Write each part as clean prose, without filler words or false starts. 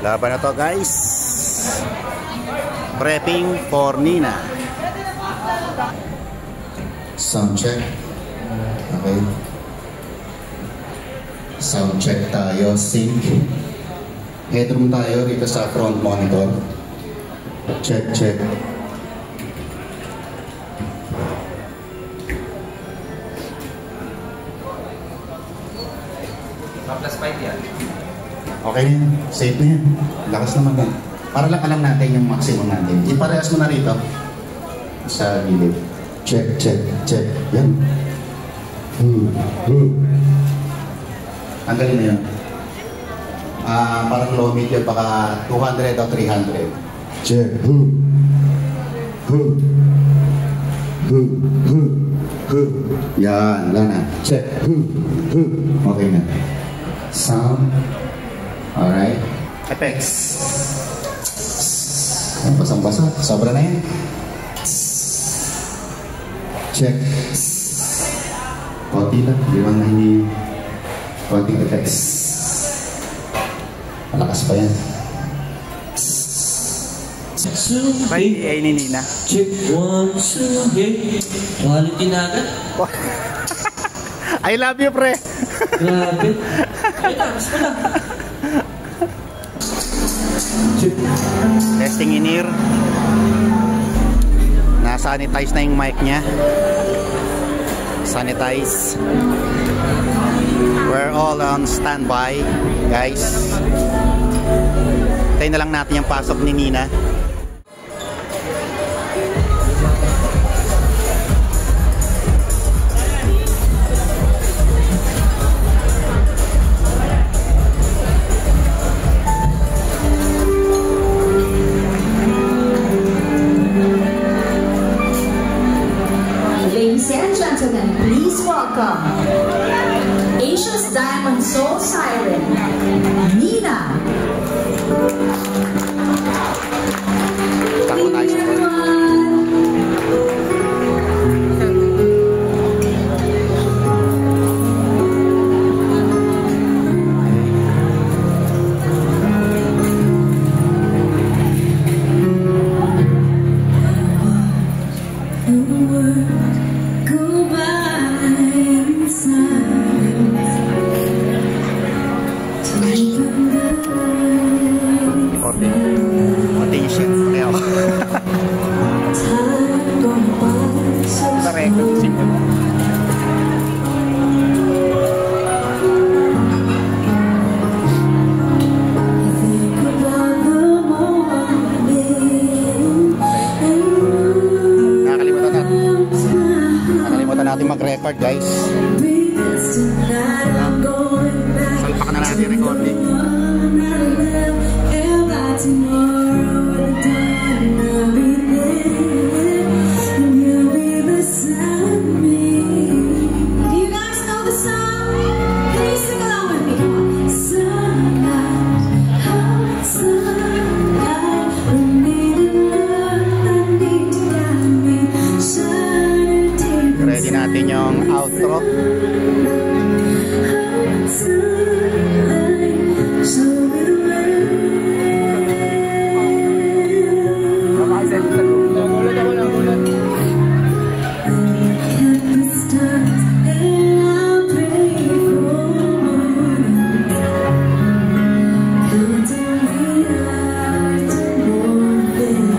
Laban na to, guys. Prepping for Nina. Sound check. Okay. Sound check tayo. Sync. Headroom tayo dito sa front monitor. Check, check. Plus 5 yan. Okay na yan. Safe na yan. Lakas naman yan. Para lang alam natin yung maximum natin. Iparehas mo na rito. Sa gilid. Check, check, check. Yan. Ang galing na yun. Parang low medium baka 200 o 300. Check. Yan. Wala na. Check. Okay na. Sound. Alright. Effects. Basang-basa. Sobra na yan. Check. Konti lang. Di man na hindi konting effects. Malakas pa yan. Ay, ay ni Nina. Check 1, 2, okay. Quality na agad. I love you, pre. Grabe. Relax mo lang. Testing in ear. Na-sanitize na yung mic niya. Sanitize. We're all on standby, guys. Tayo na lang natin yung pasok ni Nina. Ladies and gentlemen, please welcome Asia's Diamond Soul Siren, Nina. Tako tayo sa natin mag-record, guys. Salpak na natin recording. Ready natin yung outro.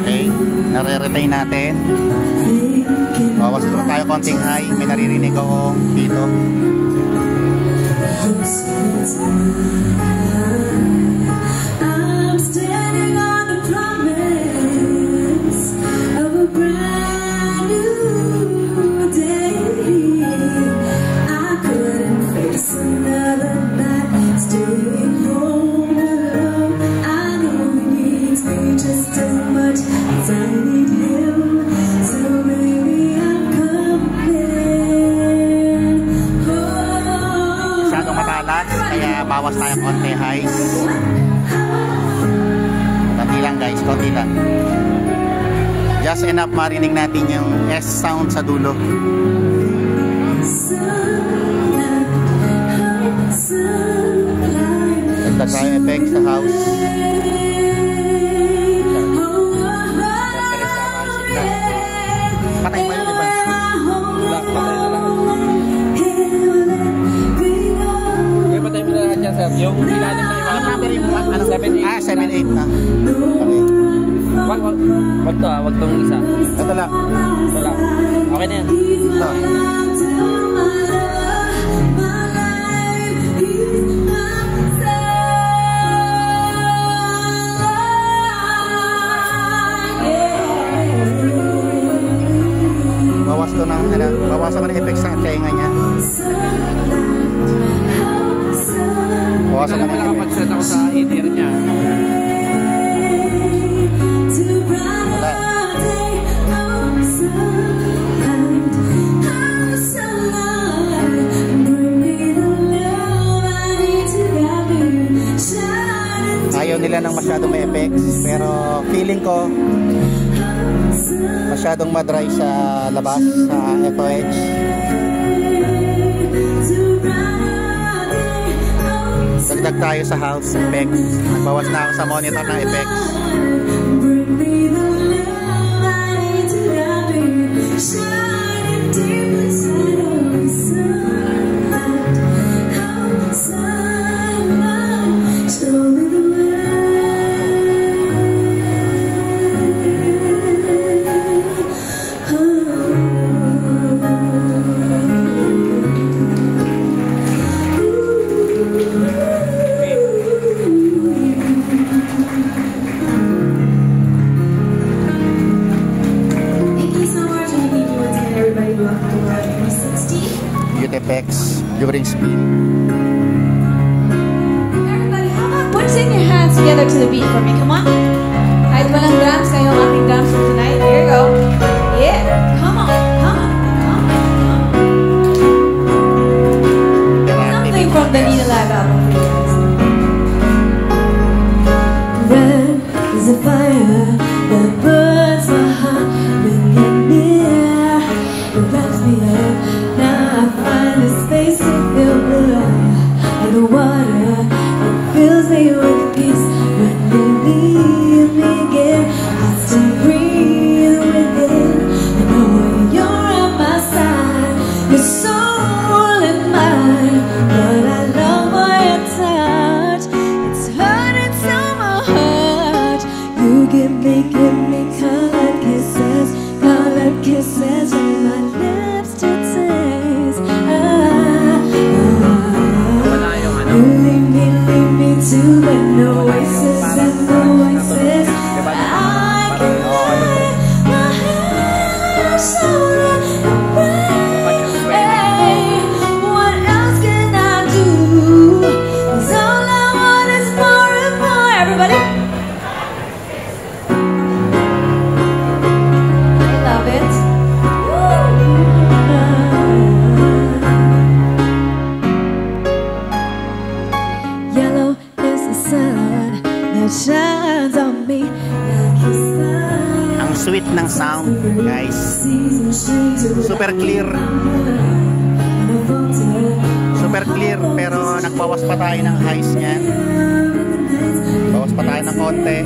Okay, nare-retain natin. Bawas ito tayo konting high. May naririnig ako dito. I'm standing on the promise of a brand new day. I couldn't face another night staying home alone. I know he needs me just as much as I need him. So maybe I'm coming home. Masyadong matalas, kaya bawas tayo konti highs. Konti lang, guys, konti lang. Just enough marinig natin yung S sound sa dulo. Dagdag tayo effects sa house. Patay pa yun, di ba? Wala, patay na lahat. Okay, patay mo na lahat yan, sir. Yung ilalim na iwan. Number yung 7-8. 7-8 na. Okay. Wag to wag tong isa. Ito lang. Wala. Okay na yan. Ito. Bawas to ng, bawasan mo ng effects sa tenga niya. Bawasan mo ng effects. Nakapag-set ako sa ear niya. Wala. Ayaw nila ng masyadong may effects, pero feeling ko masyadong madry sa labas, sa FOH. Dagdag tayo sa house effects. Nagbawas na ako sa monitor ng effects. Effects during spin. Everybody, how about putting your hands together to the beat for me? Come on. Kahit walang drums, kayo ang aking drums for tonight. Here you go. Yeah. Come on. Come on. Come on. Come on. Something from the Nina Live album for you guys. Red is a fire that burns my heart when you're near. It wraps me up. Now I find a space to feel blue. And the water, it fills me with peace. When you leave me again, I still breathe within. I know you're at my side, your soul in mine. But I love your touch, it's hurting so my heart. You give me colored kisses on my lips to taste. You leave me to an oasis and oasis. I can lay my head shoulder and pray. What else can I do? 'Cause all I want is more and more. Everybody. I love it. Yellow is the sun that shines on me like a sun. Ang sweet ng sound, guys. Super clear. Super clear, pero nagbawas pa tayo ng highs niyan. Bawas pa tayo ng konti.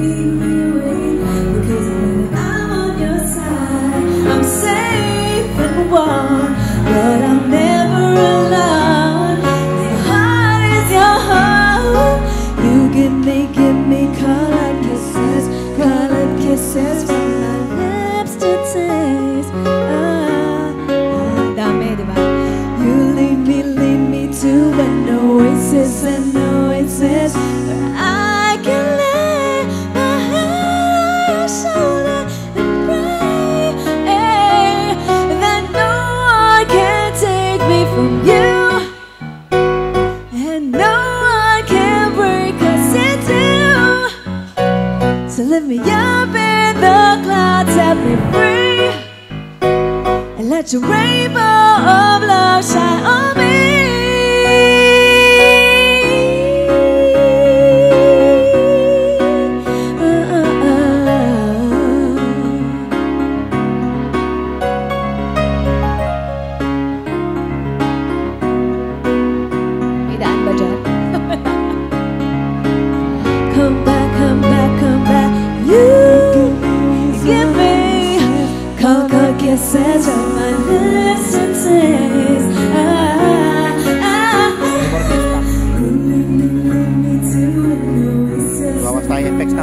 I'm safe and warm, but I'm never alone. My heart is your home. You give me colored kisses from my lips to taste. Dami, diba? You lead me to an oasis and oasis where I can lay my head on your shoulder and pray that no one can take me from you, and no one can break us in two. So lift me up in the clouds, set me free, and let your rainbow of love shine on me. May daan ba dyan?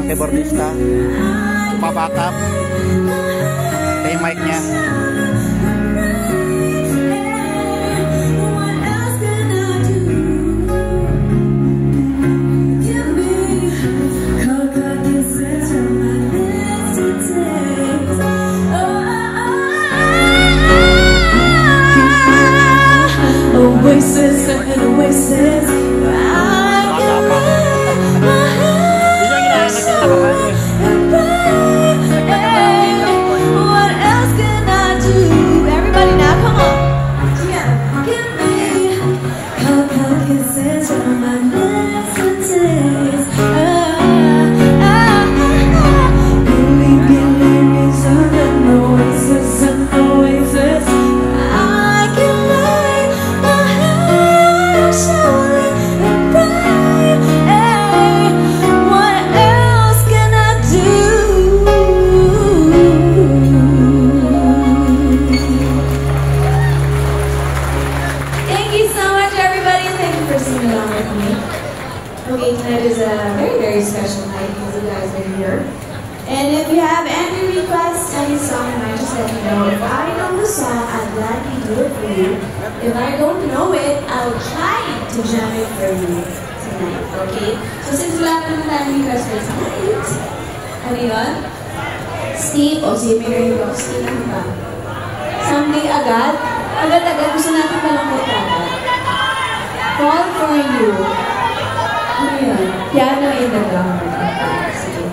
keyboardista. Pa-backup. Ito yung mic niya. Oasis and oasis, I can lay my head and pray. What else can I do? Everybody now, come on. Yeah, give me cold kisses from my lips and taste. Believe in an oasis and oasis. I can lay my head slowly and pray. What else can I do? Thank you so much, everybody, and thank you for singing along with me. Okay, tonight is a very, very special night because you guys are here. And if you have any requests, any song, I just let me know. If I know the song, I'd gladly do it for you. If I don't know it, I'll try to jam it for you tonight, okay? So since wala naman tayong request for tonight, ano yun? Steve, o si Mary Rose, Steve, ano ba? Someday agad? Agad-agad, gusto natin malungkot agad. Fall for you. Ano yun? Piano in the ground. Sige.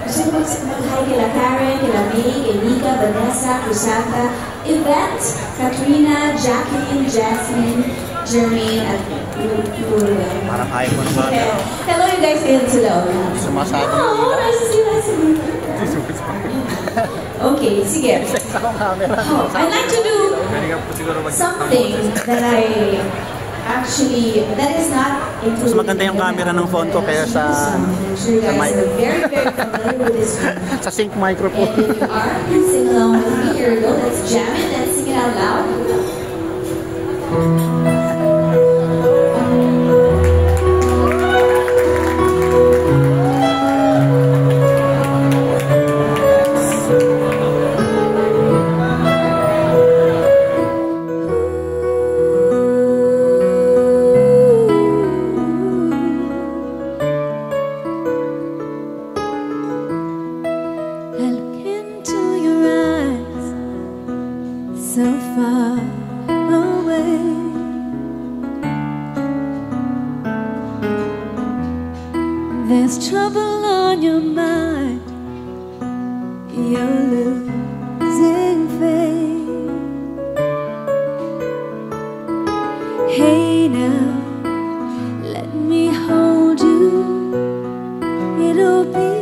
Gusto ko mag-hi kila Karen, kila May, kay Nika, Vanessa, Kusaka, Yvette, Katrina, Jacqueline, Jasmine, Jermaine, at Ruben. Parang ayaw ko naman. Okay. Hello you guys in sila. Sumasabi. Oh, nice to see you, nice to meet you. Okay, sige. Oh, I'd like to do something that I actually, that is not included. Mas maganda yung camera ng phone ko kaya sa I'm sure you guys mic. are very, very familiar with this one. Sa sync microphone. And if you are, please sing along with me. Here we go. Let's jam it and sing it out loud. I look into your eyes, so far away. There's trouble on your mind, you're losing faith. Hey now, let me hold you, it'll be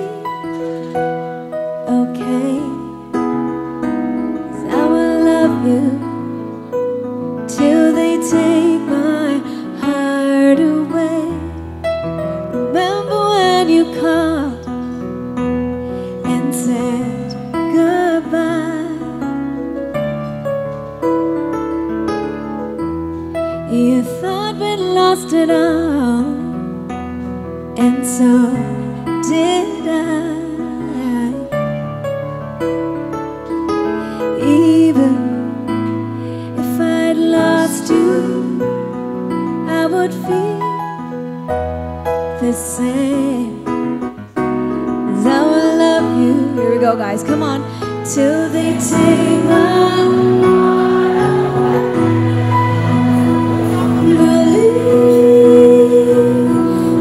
okay. 'Cause I will love you till they take my heart away. Remember when you called and said goodbye? You thought we'd lost it all, and so did I. Even if I'd lost you, I would feel the same. 'Cause I will love you. Here we go, guys. Come on. Till they take my heart away. Believe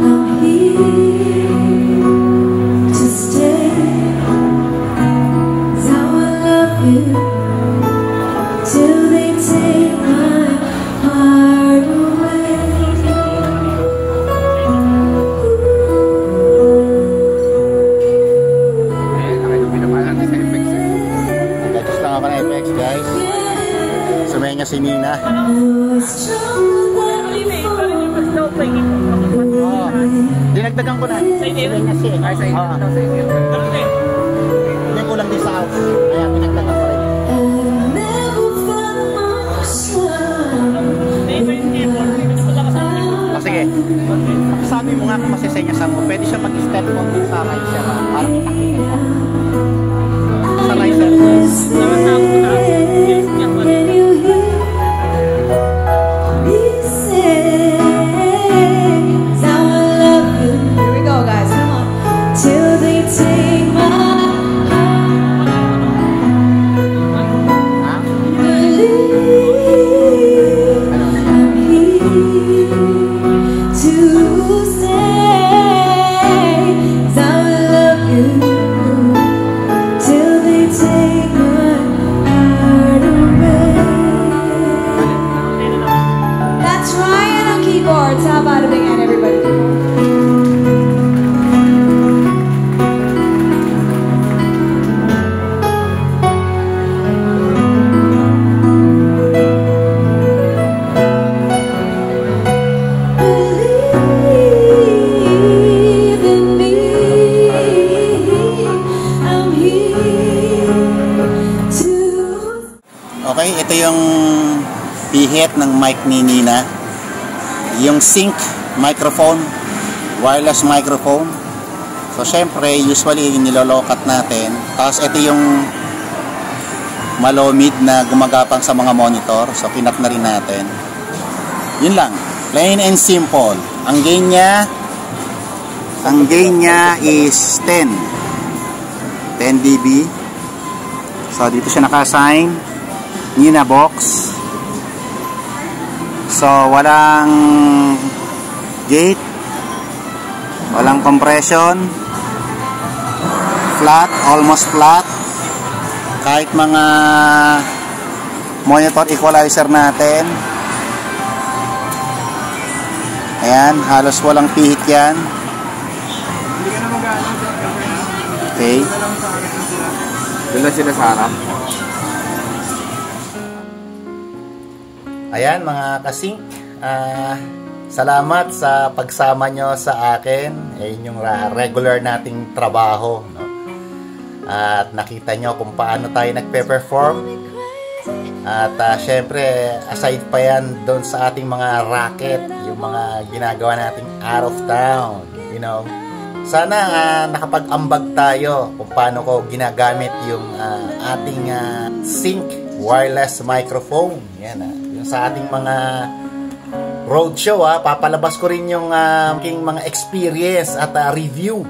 I'm here to stay. 'Cause I will love you till they take my heart away. Nag-adjust lang ako ng effects, guys. Sumaya niya si Nina. Dinagdagan ko na. Sumaya niya siya. Hindi kulang din sa house. Kaya pinagdagan ko rin. Sige. Sabi mo nga kung masisenyas mo, pwede siya mag-step on dun sa riser, ha? Para makikita mo. Sa riser. How about it again, everybody? Believe in me, I'm here to... Okay, ito yung pihit ng mic ni Nina. Yung sync microphone, wireless microphone. So syempre, usually nilolokat natin. Tapos ito yung malomid na gumagapang sa mga monitor. So kinap na rin natin. Yun lang, plain and simple. Ang gain niya is 10 dB. So dito siya naka-assign Nina box. So, walang gate, walang compression, flat, almost flat. Kahit mga monitor equalizer natin, ayan, halos walang pihit yan. Okay. Doon lang sila sa harap. Ayan mga kasing, salamat sa pagsama nyo sa akin. Ayun yung regular nating trabaho, no? At nakita nyo kung paano tayo nagpe-perform. At syempre, aside pa yan doon sa ating mga racket, yung mga ginagawa nating out of town, you know. Sana nakapag-ambag tayo kung paano ko ginagamit yung ating sync wireless microphone. Yan sa ating mga roadshow, papalabas ko rin yung aking mga experience at review.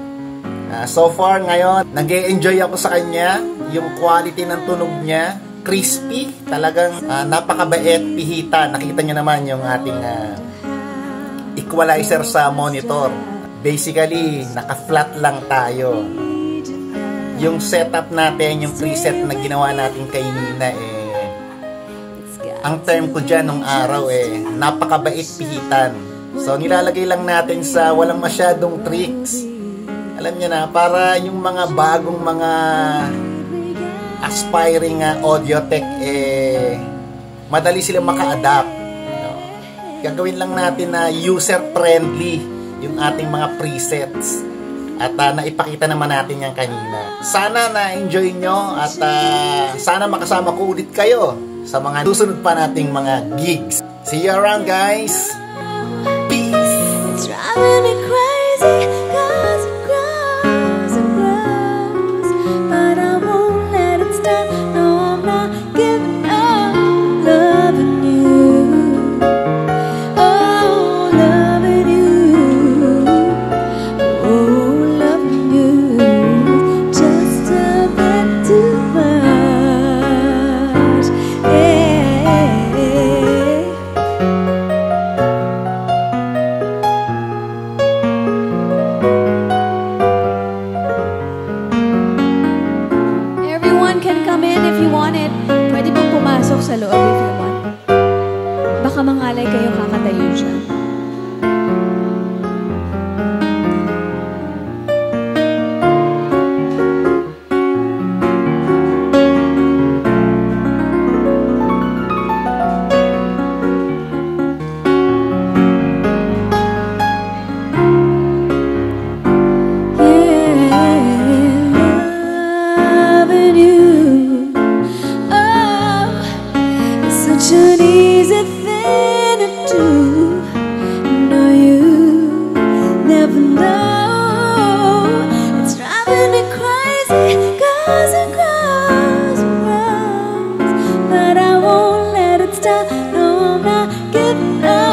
So far ngayon, nag-e-enjoy ako sa kanya. Yung quality ng tunog niya, crispy, talagang napakabait, pihitan. Nakita nyo naman yung ating equalizer sa monitor. Basically, naka-flat lang tayo. Yung setup natin, yung preset na ginawa natin kay Nina, ang term ko dyan nung araw napakabait pihitan. So nilalagay lang natin sa walang masyadong tricks. Alam niyo na, para yung mga bagong mga aspiring audio tech madali silang maka-adapt. Gagawin lang natin na user friendly yung ating mga presets. At naipakita naman natin yan kanina. Sana na-enjoy nyo at sana makasama ko ulit kayo sa mga susunod pa nating mga gigs. See you around, guys! Peace! It's driving me crazy, 'cause it grows and grows, but I won't let it stop. No, I'm not giving up. Loving you, oh, loving you, oh, loving you, just a bit too much, yeah. Everyone can come in if you want it. Pwede pong pumasok sa loob if you want. Baka mangalay kayo kakatayo dyan. Loving you, oh, it's such an easy thing to do. na kita.